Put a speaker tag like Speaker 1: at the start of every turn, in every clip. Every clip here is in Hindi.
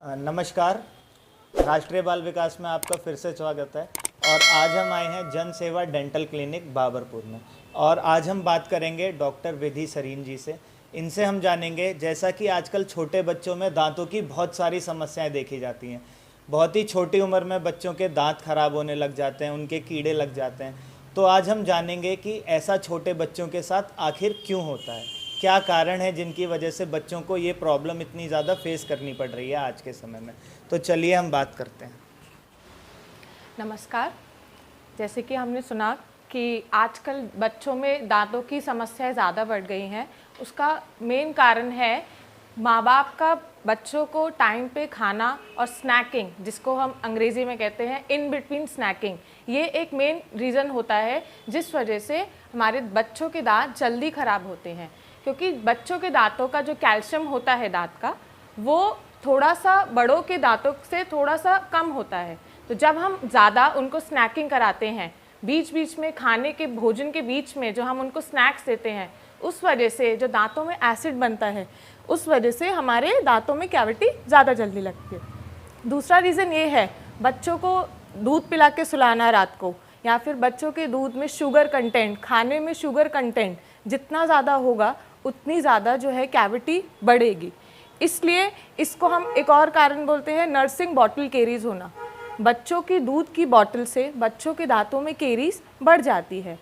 Speaker 1: नमस्कार। राष्ट्रीय बाल विकास में आपका फिर से स्वागत है। और आज हम आए हैं जन सेवा डेंटल क्लिनिक बाबरपुर में, और आज हम बात करेंगे डॉक्टर विधि सरीन जी से। इनसे हम जानेंगे, जैसा कि आजकल छोटे बच्चों में दांतों की बहुत सारी समस्याएं देखी जाती हैं। बहुत ही छोटी उम्र में बच्चों के दांत खराब होने लग जाते हैं, उनके कीड़े लग जाते हैं। तो आज हम जानेंगे कि ऐसा छोटे बच्चों के साथ आखिर क्यों होता है, क्या कारण है जिनकी वजह से बच्चों को ये प्रॉब्लम इतनी ज़्यादा फेस करनी पड़ रही है आज के समय में। तो चलिए हम बात करते हैं।
Speaker 2: नमस्कार। जैसे कि हमने सुना कि आजकल बच्चों में दांतों की समस्याएं ज़्यादा बढ़ गई हैं, उसका मेन कारण है माँ बाप का बच्चों को टाइम पे खाना और स्नैकिंग, जिसको हम अंग्रेज़ी में कहते हैं इन बिटवीन स्नैकिंग, ये एक मेन रीज़न होता है जिस वजह से हमारे बच्चों के दांत जल्दी ख़राब होते हैं। क्योंकि बच्चों के दांतों का जो कैल्शियम होता है दांत का, वो थोड़ा सा बड़ों के दांतों से थोड़ा सा कम होता है। तो जब हम ज़्यादा उनको स्नैकिंग कराते हैं, बीच बीच में खाने के भोजन के बीच में जो हम उनको स्नैक्स देते हैं, उस वजह से जो दांतों में एसिड बनता है, उस वजह से हमारे दांतों में कैविटी ज़्यादा जल्दी लगती है। दूसरा रीज़न ये है, बच्चों को दूध पिला के सुलाना रात को, या फिर बच्चों के दूध में शुगर कंटेंट, खाने में शुगर कंटेंट जितना ज़्यादा होगा उतनी ज़्यादा जो है कैविटी बढ़ेगी। इसलिए इसको हम एक और कारण बोलते हैं नर्सिंग बॉटल केरीज होना। बच्चों की दूध की बोतल से बच्चों के दांतों में केरीज बढ़ जाती है।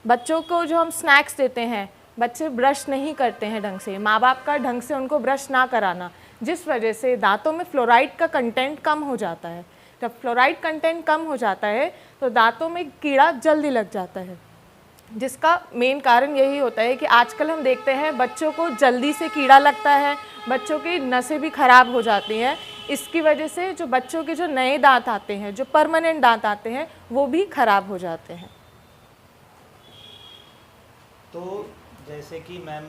Speaker 2: बच्चों को जो हम स्नैक्स देते हैं, बच्चे ब्रश नहीं करते हैं ढंग से, माँ बाप का ढंग से उनको ब्रश ना कराना, जिस वजह से दांतों में फ्लोराइड का कंटेंट कम हो जाता है। जब फ्लोराइड कंटेंट कम हो जाता है तो दांतों में कीड़ा जल्दी लग जाता है, जिसका मेन कारण यही होता है कि आजकल हम देखते हैं बच्चों को जल्दी से कीड़ा लगता है, बच्चों की नसें भी ख़राब हो जाती हैं। इसकी वजह से जो बच्चों के जो नए दांत आते हैं, जो परमानेंट दांत आते हैं, वो भी ख़राब हो जाते हैं।
Speaker 1: तो जैसे कि मैम,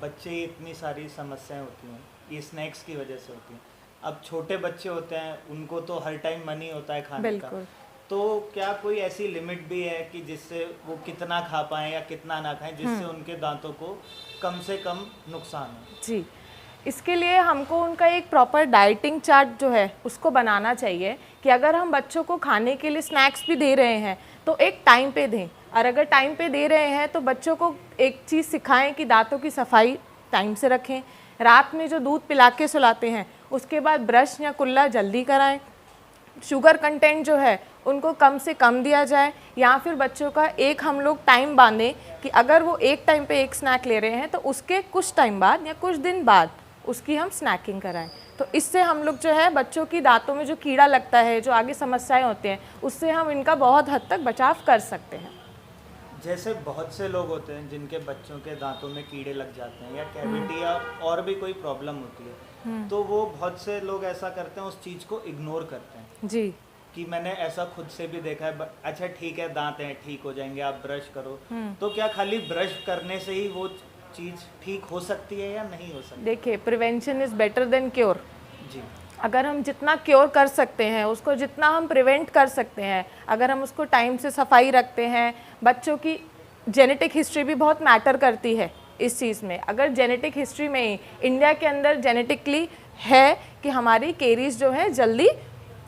Speaker 1: बच्चे इतनी सारी समस्याएं होती हैं, ये स्नैक्स की वजह से होती हैं। अब छोटे बच्चे होते हैं, उनको तो हर टाइम मन ही होता है खाने का। तो क्या कोई ऐसी लिमिट भी है कि जिससे वो कितना खा पाएँ या कितना ना खाएं, जिससे उनके दांतों को कम से कम नुकसान हो? जी,
Speaker 2: इसके लिए हमको उनका एक प्रॉपर डाइटिंग चार्ट जो है उसको बनाना चाहिए कि अगर हम बच्चों को खाने के लिए स्नैक्स भी दे रहे हैं तो एक टाइम पे दें। और अगर टाइम पे दे रहे हैं तो बच्चों को एक चीज़ सिखाएं कि दांतों की सफाई टाइम से रखें। रात में जो दूध पिला के सुलाते हैं उसके बाद ब्रश या कुल्ला जल्दी कराएं। शुगर कंटेंट जो है उनको कम से कम दिया जाए, या फिर बच्चों का एक हम लोग टाइम बांधें कि अगर वो एक टाइम पे एक स्नैक ले रहे हैं तो उसके कुछ टाइम बाद या कुछ दिन बाद उसकी हम स्नैकिंग कराएं। तो इससे हम लोग जो है बच्चों की दांतों में जो कीड़ा लगता है, जो आगे समस्याएं होती हैं, उससे हम इनका बहुत हद तक बचाव कर सकते हैं।
Speaker 1: जैसे बहुत से लोग होते हैं जिनके बच्चों के दांतों में कीड़े लग जाते हैं या कैविटी या और भी कोई प्रॉब्लम होती है, तो वो बहुत से लोग ऐसा करते हैं, उस चीज़ को इग्नोर करते हैं। जी, कि मैंने ऐसा खुद से भी देखा है। अच्छा ठीक है, दांत हैं, ठीक हो जाएंगे, आप ब्रश करो। तो क्या खाली ब्रश करने से ही वो चीज़ ठीक हो सकती है या नहीं हो सकती?
Speaker 2: देखिए, prevention is better than cure.
Speaker 1: जी,
Speaker 2: अगर हम जितना क्योर कर सकते हैं, उसको जितना हम प्रिवेंट कर सकते हैं, अगर हम उसको टाइम से सफाई रखते हैं। बच्चों की जेनेटिक हिस्ट्री भी बहुत मैटर करती है इस चीज़ में। अगर जेनेटिक हिस्ट्री में ही इंडिया के अंदर जेनेटिकली है कि हमारी केरीज जो है जल्दी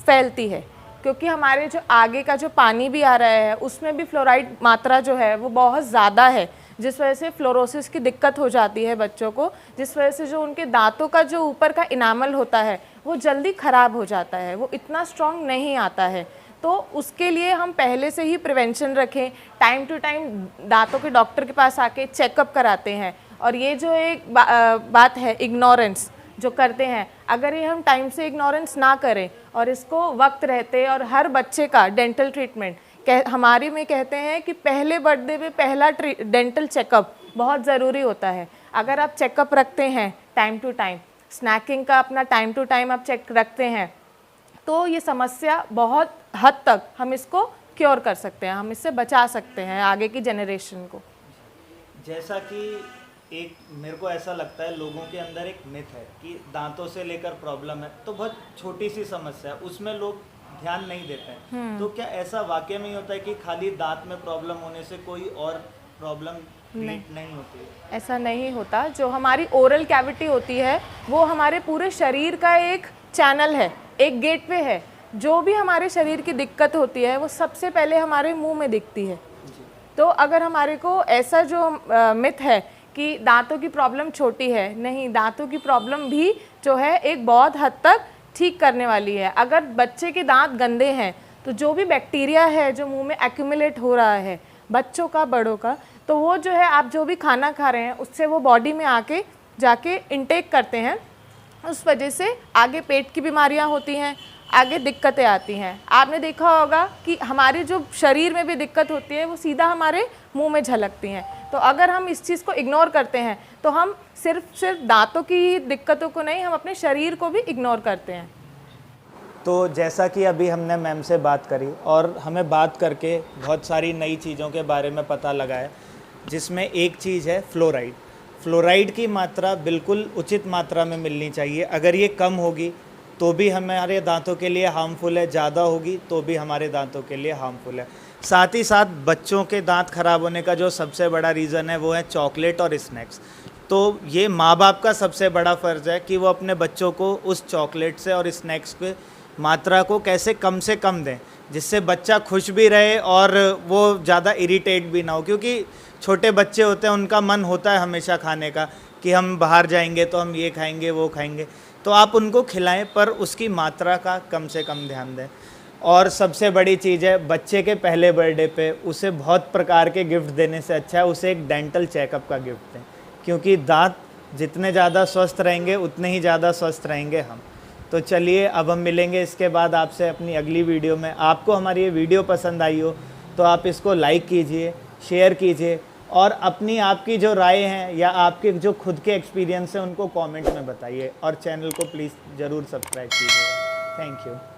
Speaker 2: फैलती है, क्योंकि हमारे जो आगे का जो पानी भी आ रहा है उसमें भी फ्लोराइड मात्रा जो है वो बहुत ज़्यादा है, जिस वजह से फ्लोरोसिस की दिक्कत हो जाती है बच्चों को, जिस वजह से जो उनके दांतों का जो ऊपर का इनामल होता है वो जल्दी ख़राब हो जाता है, वो इतना स्ट्रॉन्ग नहीं आता है। तो उसके लिए हम पहले से ही प्रिवेंशन रखें, टाइम टू टाइम दांतों के डॉक्टर के पास आके चेकअप कराते हैं। और ये जो एक बात है इग्नोरेंस जो करते हैं, अगर ये हम टाइम से इग्नोरेंस ना करें और इसको वक्त रहते, और हर बच्चे का डेंटल ट्रीटमेंट, हमारे में कहते हैं कि पहले बर्थडे में पहला डेंटल चेकअप बहुत ज़रूरी होता है। अगर आप चेकअप रखते हैं टाइम टू टाइम, स्नैकिंग का अपना टाइम टू टाइम आप चेक रखते हैं, तो ये समस्या बहुत हद तक हम इसको क्योर कर सकते हैं, हम इससे बचा सकते हैं आगे की जनरेशन को।
Speaker 1: जैसा कि एक मेरे को ऐसा लगता है, लोगों के अंदर एक मिथ है कि दांतों से लेकर प्रॉब्लम है तो बहुत छोटी सी समस्या है, उसमें लोग ध्यान नहीं देते हैं। तो क्या ऐसा वाकई में होता है कि खाली दांत में प्रॉब्लम होने से कोई और प्रॉब्लम नहीं होती है?
Speaker 2: ऐसा नहीं होता। जो हमारी ओरल कैविटी होती है वो हमारे पूरे शरीर का एक चैनल है, एक गेटवे है। जो भी हमारे शरीर की दिक्कत होती है वो सबसे पहले हमारे मुंह में दिखती है। तो अगर हमारे को ऐसा जो मिथ है कि दांतों की प्रॉब्लम छोटी है, नहीं, दांतों की प्रॉब्लम भी जो है एक बहुत हद तक ठीक करने वाली है। अगर बच्चे के दांत गंदे हैं तो जो भी बैक्टीरिया है जो मुंह में एक्यूमुलेट हो रहा है, बच्चों का बड़ों का, तो वो जो है आप जो भी खाना खा रहे हैं उससे वो बॉडी में आके जाके इनटेक करते हैं। उस वजह से आगे पेट की बीमारियां होती हैं, आगे दिक्कतें आती हैं। आपने देखा होगा कि हमारे जो शरीर में भी दिक्कत होती है वो सीधा हमारे मुंह में झलकती हैं। तो अगर हम इस चीज़ को इग्नोर करते हैं तो हम सिर्फ दांतों की दिक्कतों को नहीं, हम अपने शरीर को भी इग्नोर करते हैं।
Speaker 1: तो जैसा कि अभी हमने मैम से बात करी और हमें बात करके बहुत सारी नई चीज़ों के बारे में पता लगा है, जिसमें एक चीज़ है फ्लोराइड। फ्लोराइड की मात्रा बिल्कुल उचित मात्रा में मिलनी चाहिए। अगर ये कम होगी तो भी हमारे दांतों के लिए हार्मफुल है, ज़्यादा होगी तो भी हमारे दांतों के लिए हार्मफुल है। साथ ही साथ बच्चों के दांत खराब होने का जो सबसे बड़ा रीज़न है वो है चॉकलेट और स्नैक्स। तो ये माँ बाप का सबसे बड़ा फ़र्ज़ है कि वो अपने बच्चों को उस चॉकलेट से और स्नैक्स के मात्रा को कैसे कम से कम दें, जिससे बच्चा खुश भी रहे और वो ज़्यादा इरिटेट भी ना हो। क्योंकि छोटे बच्चे होते हैं, उनका मन होता है हमेशा खाने का कि हम बाहर जाएंगे तो हम ये खाएंगे वो खाएंगे। तो आप उनको खिलाएं पर उसकी मात्रा का कम से कम ध्यान दें। और सबसे बड़ी चीज़ है, बच्चे के पहले बर्थडे पे उसे बहुत प्रकार के गिफ्ट देने से अच्छा है उसे एक डेंटल चेकअप का गिफ्ट दें, क्योंकि दांत जितने ज़्यादा स्वस्थ रहेंगे उतने ही ज़्यादा स्वस्थ रहेंगे हम। तो चलिए अब हम मिलेंगे इसके बाद आपसे अपनी अगली वीडियो में। आपको हमारी ये वीडियो पसंद आई हो तो आप इसको लाइक कीजिए, शेयर कीजिए और अपनी आपकी जो राय हैं या आपके जो खुद के एक्सपीरियंस हैं उनको कमेंट में बताइए और चैनल को प्लीज़ ज़रूर सब्सक्राइब कीजिए। Thank you.